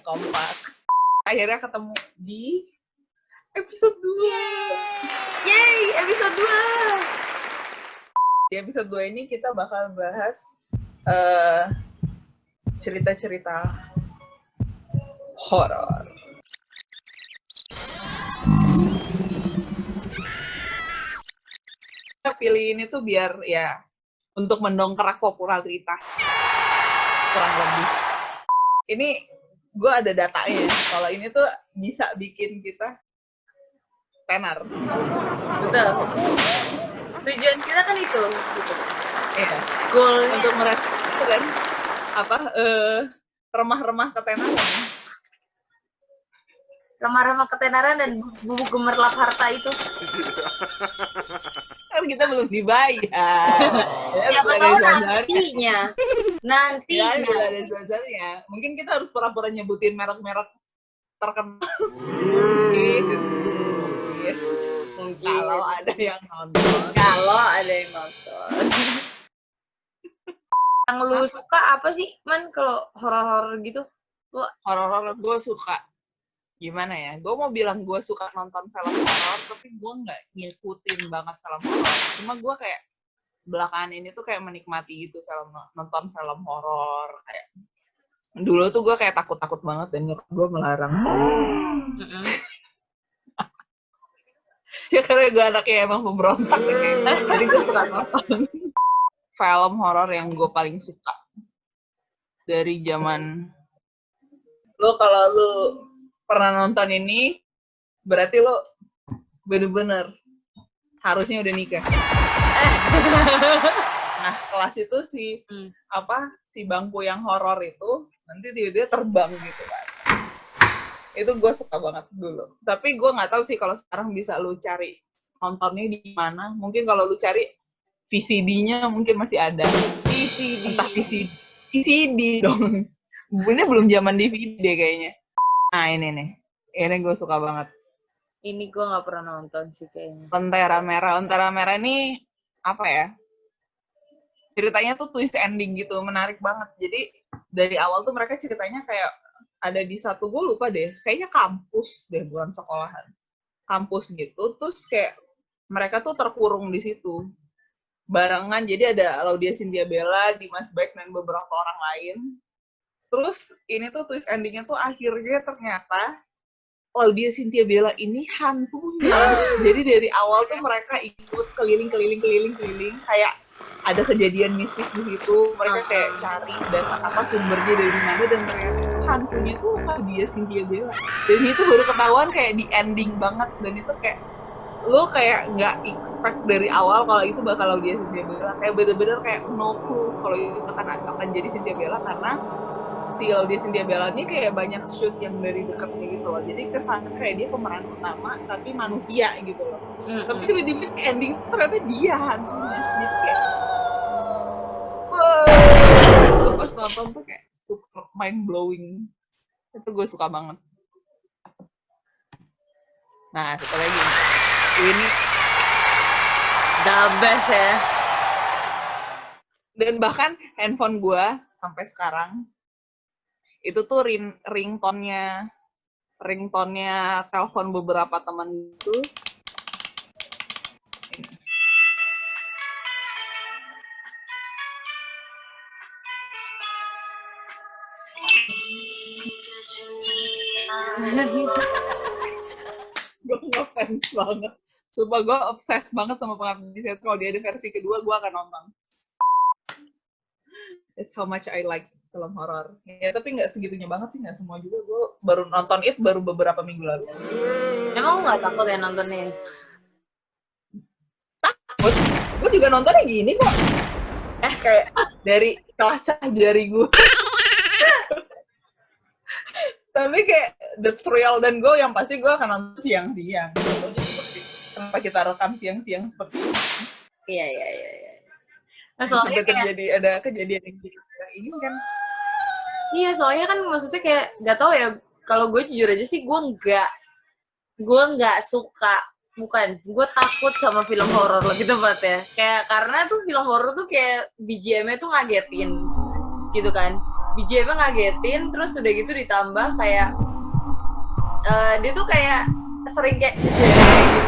Kompak. Akhirnya ketemu di episode 2. Yeay, episode 2. Di episode 2 ini kita bakal bahas cerita-cerita horor. Kita pilih ini tuh biar ya untuk mendongkrak popularitas. Kurang lebih. Ini gue ada datanya. Kalau ini tuh bisa bikin kita tenar. Betul. Tujuan kita kan itu. Gitu. Iya. Goalnya Untuk mereka itu kan apa remah-remah ketenaran. remah-remah ketenaran dan bubuk gemerlap harta itu. Kan kita belum dibayar. Siapa tahu nantinya. Ya, bila ada sponsor-nya. Mungkin kita harus pura-pura nyebutin merek-merek terkenal. Mungkin. Kalau ada yang nonton. Yang lu suka apa sih, Man, kalau horor-horor gitu? Horor-horor gue suka. Gimana ya? Gue mau bilang gue suka nonton film horor, tapi gue nggak ngikutin banget film horor. Cuma gue kayak belakangan ini tuh kayak menikmati gitu nonton film horor. Kayak dulu tuh gue kayak takut-takut banget dan nyokap gue melarang. Ya karena gue anaknya emang pemberontak kayak. Jadi gue suka nonton film horor yang gue paling suka dari zaman. Kalau lu pernah nonton ini, berarti lo bener-bener harusnya udah nikah. Nah, kelas itu si bangku yang horor itu nanti tiba-tiba terbang gitu kan. Itu gue suka banget dulu. Tapi gue nggak tahu sih kalau sekarang bisa lu cari nontonnya di mana. Mungkin kalau lu cari VCD-nya mungkin masih ada. Entah VCD dong. Ini belum zaman DVD deh kayaknya. Nah ini nih. Ini gue suka banget. Ini gue nggak pernah nonton sih kayaknya. Lentera Merah ini apa ya? Ceritanya tuh twist ending gitu, menarik banget. Jadi dari awal tuh mereka ceritanya kayak ada di satu, gue lupa deh, kayaknya kampus deh, bukan sekolahan. Kampus gitu, terus kayak mereka tuh terkurung di situ. Barengan, jadi ada Laudia Cynthia Bella, Dimas Beck, dan beberapa orang lain. Terus ini tuh twist endingnya tuh akhirnya ternyata Laudia Cynthia Bella ini hantunya. Jadi dari awal tuh mereka ikut keliling, kayak ada kejadian mistis di situ. Mereka kayak cari dasar apa sumbernya dari mana, dan ternyata hantunya tuh Laudia Cynthia Bella. Dan itu baru ketahuan kayak di ending banget, dan itu kayak lo kayak nggak expect dari awal kalau itu bakal Laudia Cynthia Bella. Kayak bener-bener kayak no clue kalau itu akan jadi Cynthia Bella, karena si Laudia Cynthia Bella ini kayak banyak shoot yang dari dekatnya gitu loh. Jadi kesannya kayak dia pemeran utama tapi manusia gitu loh. Tapi tiba-tiba ending ternyata dia hantunya. Jadi kayak wow. Pas nonton tuh kayak super mind blowing. Itu gue suka banget. Nah, satu lagi ini the best ya. Dan bahkan handphone gue sampai sekarang itu tuh ringtone-nya telepon beberapa teman itu. Gue ngefans banget. Sumpah gue obses banget sama Pengabdi Setan. Kalau dia ada versi kedua, gue akan nonton. That's how much I like film horor. Ya tapi nggak segitunya banget sih, nggak semua juga. Gue baru nonton It baru beberapa minggu lalu. Emang nggak takut ya nontonnya? Takut. Gue juga nontonnya gini kok. Kayak dari kelacak jari gue. Tapi kayak the thrill, dan gue yang pasti gue akan nonton siang-siang. Kenapa kita rekam siang-siang seperti ini? Iya. Nah, soalnya terjadi ada kejadian yang ini kan. Iya, soalnya kan maksudnya kayak nggak tahu ya. Kalau gue jujur aja sih, gue nggak suka. Bukan, gue takut sama film horor lebih tepat ya. Kayak karena tuh film horor tuh kayak BGM-nya tuh ngagetin, gitu kan. BGM-nya ngagetin, terus udah gitu ditambah kayak dia tuh kayak sering kayak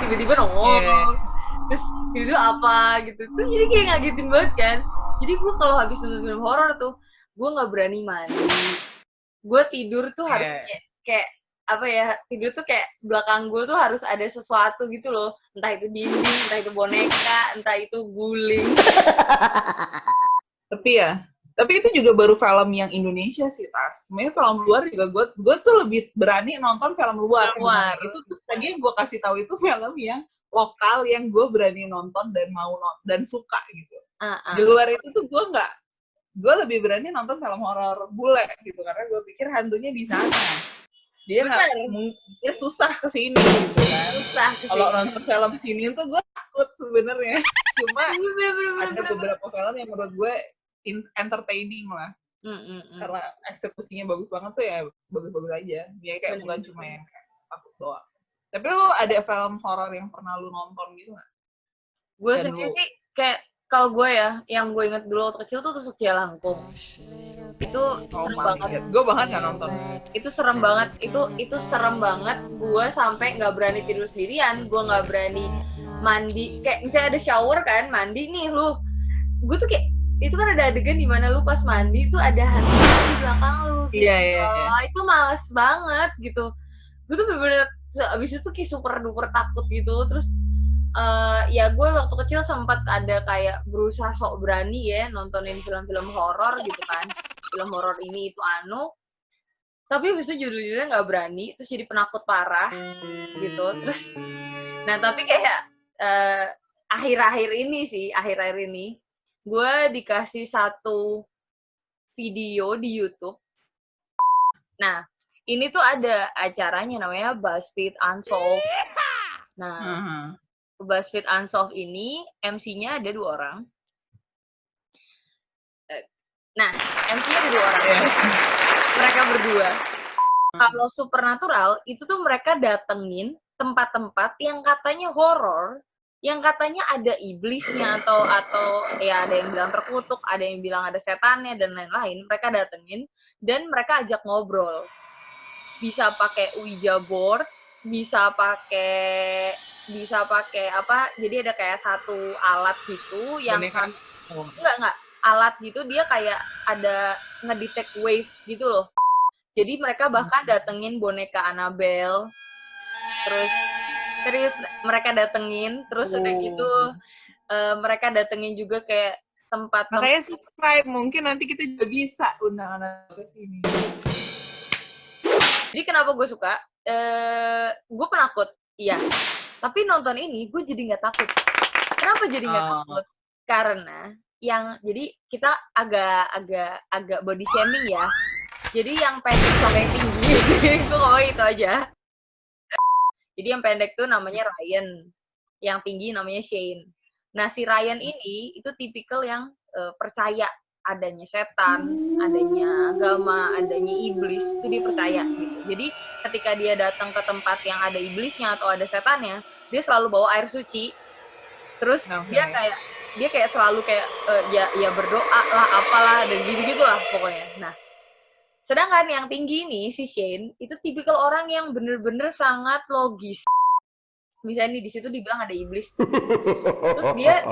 tiba-tiba nongol, terus tiba-tiba apa gitu, terus jadi kayak ngagetin banget kan. Jadi gue kalau habis nonton film horor tuh, gue nggak berani mandi, gue tidur tuh harus kayak apa ya, tidur tuh kayak belakang gue tuh harus ada sesuatu gitu loh, entah itu dinding, entah itu boneka, entah itu guling. Tapi itu juga baru film yang Indonesia sih, Tas. Sebenarnya film luar juga gue tuh lebih berani nonton film luar. Itu tuh tadi yang gue kasih tahu itu film yang lokal yang gue berani nonton dan mau dan suka gitu. Di luar itu tuh gue lebih berani nonton film horor bule gitu karena gue pikir hantunya di sana. Dia dia susah kesini gitu kan. Kalau nonton film sini tuh gue takut sebenarnya. Cuma ada beberapa film yang menurut gue entertaining lah. Karena eksekusinya bagus banget tuh ya bagus-bagus aja. Dia kayak bukan cuma yang takut doang. Tapi lu ada film horor yang pernah lu nonton gitu nggak? Gue sendiri sih kayak kalau gue ya, yang gue inget dulu waktu kecil tuh Tusuk Jalangkung. Itu serem banget. Gue bahkan nggak nonton. Itu serem banget. Itu serem banget. Gue sampai nggak berani tidur sendirian. Gue nggak berani mandi. Kayak misalnya ada shower kan, mandi nih lu. Gue tuh kayak itu kan ada adegan di mana lu pas mandi tuh ada hantu di belakang lu. Gitu. Iya. Itu males banget gitu. Gue tuh bener-bener abis itu kayak super duper takut gitu. Terus ya gue waktu kecil sempat ada kayak berusaha sok berani ya nontonin film-film horor gitu kan, film horor ini itu tapi abis itu judul-judulnya nggak berani, terus jadi penakut parah gitu. Terus nah tapi kayak akhir-akhir ini gue dikasih satu video di YouTube. Nah ini tuh ada acaranya namanya BuzzFeed Unsolved. Nah BuzzFeed Unsolved ini MC-nya ada 2 orang. Nah, MC-nya ada 2 orang. Mereka berdua. Kalau Supernatural itu tuh mereka datengin tempat-tempat yang katanya horor, yang katanya ada iblisnya atau ya ada yang bilang terkutuk, ada yang bilang ada setannya dan lain-lain. Mereka datengin dan mereka ajak ngobrol. Bisa pakai Ouija board, bisa pakai apa, jadi ada kayak satu alat gitu yang enggak alat gitu, dia kayak ada ngedetect wave gitu loh. Jadi mereka bahkan datengin boneka Annabelle, terus serius mereka datengin, terus udah gitu mereka datengin juga kayak tempat. Makanya subscribe, mungkin nanti kita juga bisa undang anak ke sini. Jadi kenapa gue suka? Gue penakut, iya. Tapi nonton ini gue jadi nggak takut. Kenapa jadi nggak takut? Karena jadi kita agak body shaming ya. Jadi yang pendek sama yang tinggi, gue ngomong itu aja. Jadi yang pendek tuh namanya Ryan, yang tinggi namanya Shane. Nah si Ryan ini itu tipikal yang percaya adanya setan, adanya agama, adanya iblis, itu dia percaya gitu. Jadi ketika dia datang ke tempat yang ada iblisnya atau ada setannya, dia selalu bawa air suci. Terus dia kayak selalu kayak ya berdoa lah apalah dan gitu-gitu lah pokoknya. Nah, sedangkan yang tinggi ini si Shane itu tipikal orang yang bener-bener sangat logis. Misalnya nih di situ dibilang ada iblis tuh. Terus dia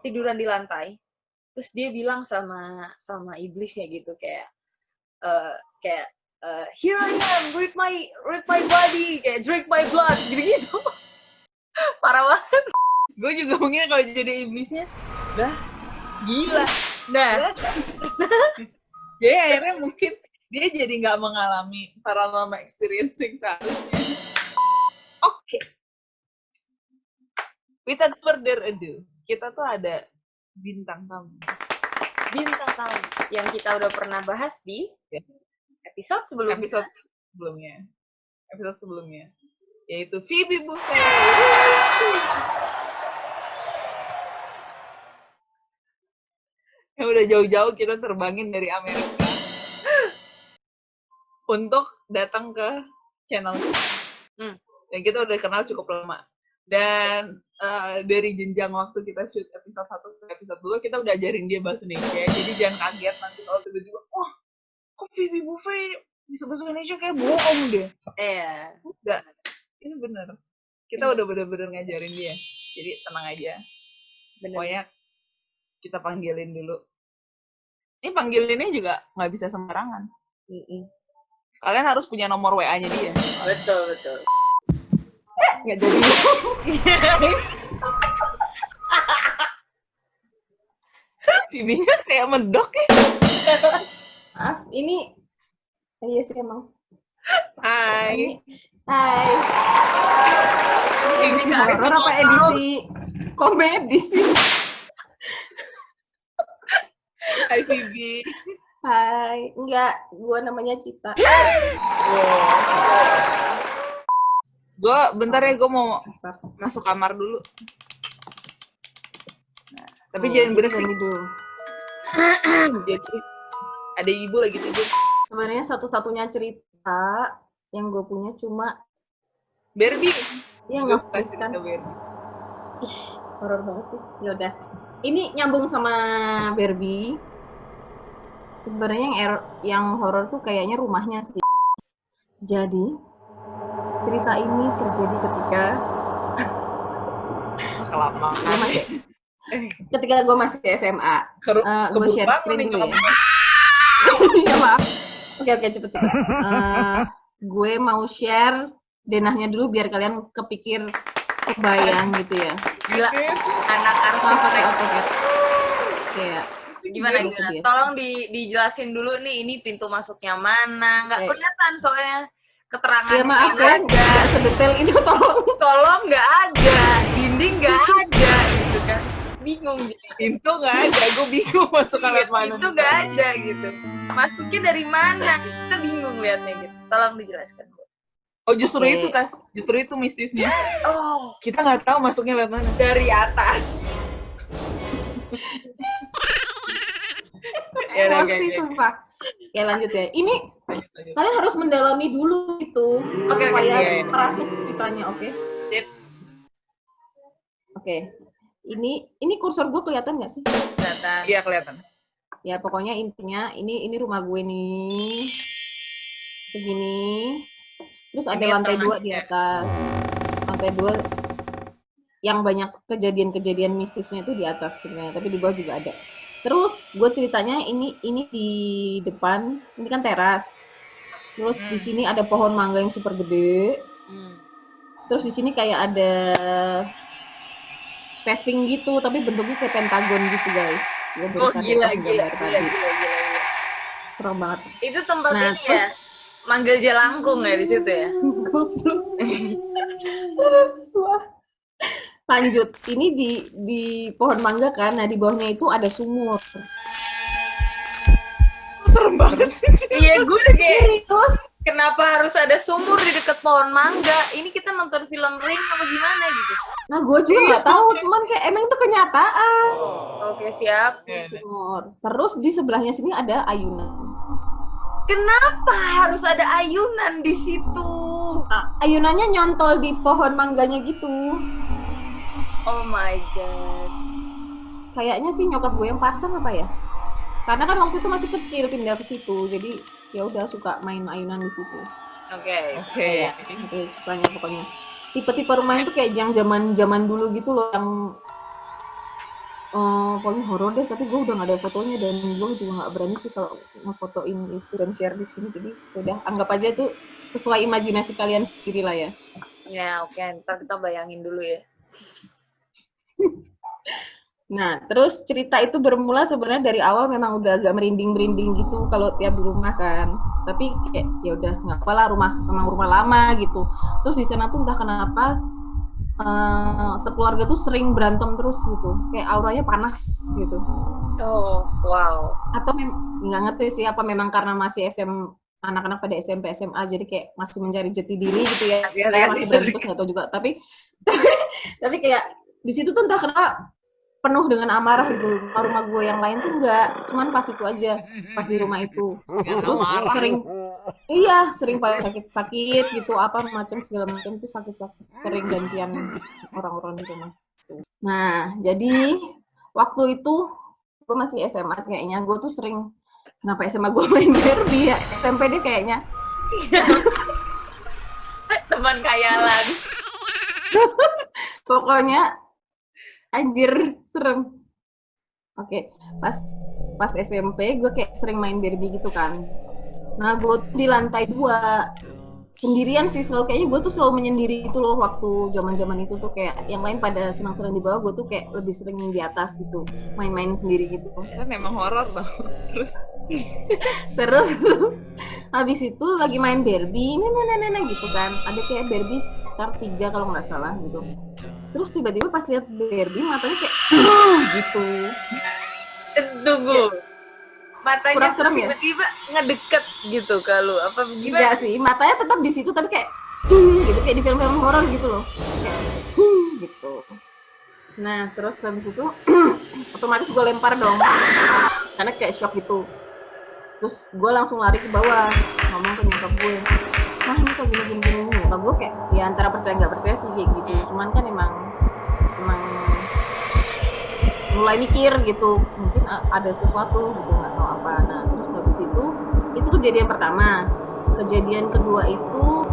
tiduran di lantai. Terus dia bilang sama iblisnya gitu kayak here I am, read my body, kayak drink my blood, gitu-gitu. Parah banget. Gue juga mungkin kalau jadi iblisnya, dah gila. Nah, jadi akhirnya mungkin dia jadi nggak mengalami paranormal experiencing seharusnya. Oke. Without further ado, kita tuh ada bintang tamu yang kita udah pernah bahas di episode sebelumnya yaitu Phoebe Buffay. Yang udah jauh-jauh kita terbangin dari Amerika untuk datang ke channel kita. Dan kita udah kenal cukup lama. Dan dari jenjang waktu kita shoot episode 1 ke episode 2, kita udah ajarin dia bahasa Indonesia. Jadi jangan kaget nanti kalau tiba-tiba, oh Phoebe Buffay bisa bahasa Indonesia kayak bohong deh. Iya. Enggak, ini bener. Kita udah bener-bener ngajarin dia. Jadi tenang aja. Bener. Pokoknya kita panggilin dulu. Ini panggilinnya juga nggak bisa sembarangan. Kalian harus punya nomor WA-nya dia. Betul. Nggak jadi. Bibinya kayak medok ya. Maaf, ini iya sih emang. Hai. Hai. Ini edisi Ini horor apa edisi komedi sih? Hai Phoebe. Hai, enggak, gua namanya Cita. Gue bentar ya, gue mau Asap. masuk kamar dulu. Nah, tapi jangan berisik. Dulu. Jadi ada ibu lagi tidur. Sebenarnya satu-satunya cerita yang gue punya cuma Barbie. yang Gue nggak kasih kan. ke Barbie. Ih, horor banget sih. Ya udah. Ini nyambung sama Barbie. Sebenarnya yang horor tuh kayaknya rumahnya sih. Jadi cerita ini terjadi ketika Kelamaan. ketika gue masih SMA. Gue share screen dulu ya. Ya maaf. Oke cepet. Gue mau share denahnya dulu biar kalian kebayang gitu ya. Gila, anak Pakai arsitek. AutoCAD. Kayak Gimana? biasa. Tolong dijelasin dulu nih, ini pintu masuknya mana? Nggak kelihatan soalnya keterangan. Ya maaf saya nggak sedetail itu tolong. Tolong nggak ada, dinding nggak ada, gitu kan? Bingung gitu. Pintu nggak ada, gue bingung masuk lewat mana. Pintu nggak ada gitu. Masuknya dari mana? Kita bingung liatnya gitu. Tolong dijelaskan. Oh justru itu Tas, justru itu mistisnya. Oh, Kita nggak tahu masuknya lewat mana. dari atas. Ya, Emosi sumpah. Ya lanjut ya. Ini Lanjut. kalian harus mendalami dulu itu Oke, supaya iya. merasuk ceritanya, oke? Sip. Oke. Ini kursor gue kelihatan nggak sih? Kelihatan. Iya kelihatan. Ya pokoknya intinya ini rumah gue nih. Segini. Terus ada Ini lantai 2 tanahnya. di atas. Lantai 2 yang banyak kejadian-kejadian mistisnya itu di atas sebenarnya, tapi di bawah juga ada. Terus gue ceritanya ini di depan, ini kan teras. Terus di sini ada pohon mangga yang super gede. Terus di sini kayak ada paving gitu, tapi bentuknya kayak pentagon gitu guys. Oh gila. Serem banget. Itu tempat Nah, ini ya, manggil jelangkung ya di situ ya. Goblok. Wah. Lanjut, ini di pohon mangga kan, nah di bawahnya itu ada sumur. Serem banget sih. Iya, gue kayak Serius? kenapa harus ada sumur di dekat pohon mangga? Ini kita nonton film Ring apa gimana gitu? Nah gue juga nggak tahu, cuman kayak emang itu kenyataan. Oke, siap. Sumur. Terus di sebelahnya sini ada ayunan. Kenapa harus ada ayunan di situ? Nah, ayunannya nyontol di pohon mangganya gitu. Oh my god. Kayaknya sih nyokap gue yang pasang apa ya? Karena kan waktu itu masih kecil pindah ke situ, jadi ya udah suka main ayunan di situ. Oke. Oke. Itu sukanya pokoknya. Tipe-tipe rumah itu kayak yang zaman dulu gitu loh, yang pokoknya horor deh. Tapi gue udah nggak ada fotonya dan gue juga nggak berani sih kalau ngefotoin itu dan share di sini. Jadi udah anggap aja itu sesuai imajinasi kalian sendiri lah ya. Ya oke, ntar kita bayangin dulu ya. Nah, terus cerita itu bermula sebenarnya dari awal memang udah agak merinding-merinding gitu kalau tiap di rumah kan. Tapi kayak ya udah nggak apa-apa lah, memang rumah lama gitu. Terus di sana tuh entah kenapa sekeluarga tuh sering berantem terus gitu. Kayak auranya panas gitu. Oh, wow. Atau nggak ngerti sih apa memang karena masih anak-anak pada SMP SMA jadi kayak masih mencari jati diri gitu ya. Masih berantem terus nggak tahu juga. Tapi kayak di situ tuh entah kenapa penuh dengan amarah gitu. Rumah gue yang lain tuh enggak, cuman pas itu aja, pas di rumah itu. Terus sering pada sakit-sakit gitu, apa macam segala macam tuh sakit-sakit, sering gantian orang-orang di rumah. Nah, jadi waktu itu gue masih SMA kayaknya, gue tuh sering Kenapa SMA gue main Barbie ya? SMP dia kayaknya. Teman khayalan. Pokoknya anjir serem. Oke, pas SMP gue kayak sering main Barbie gitu kan. Nah gue di lantai 2 sendirian sih, selalu kayaknya gue tuh selalu menyendiri itu loh waktu zaman itu tuh, kayak yang lain pada senang-senang di bawah, gue tuh kayak lebih sering di atas gitu, main-main sendiri gitu. Kan emang horor tau. Terus habis itu lagi main Barbie, nah gitu kan, ada kayak Barbie sekitar 3 kalau nggak salah gitu. Terus tiba-tiba pas lihat Barbie matanya kayak gitu. Tunggu. Matanya Kurang serem ya? tiba-tiba ngedeket gitu ke lu. Apa gimana? Enggak sih, matanya tetap di situ tapi kayak gitu, kayak di film-film horor gitu loh. Kayak gitu. Nah, terus habis itu otomatis gue lempar dong. Karena kayak shock gitu. Terus gue langsung lari ke bawah, ngomong ke nyokap gue. Nah, ini kok gini. Nyokap gue kayak ya antara percaya nggak percaya sih kayak gitu. Cuman kan emang mulai mikir gitu, mungkin ada sesuatu gitu, nggak tahu apa. Nah terus habis itu kejadian pertama. Kejadian kedua itu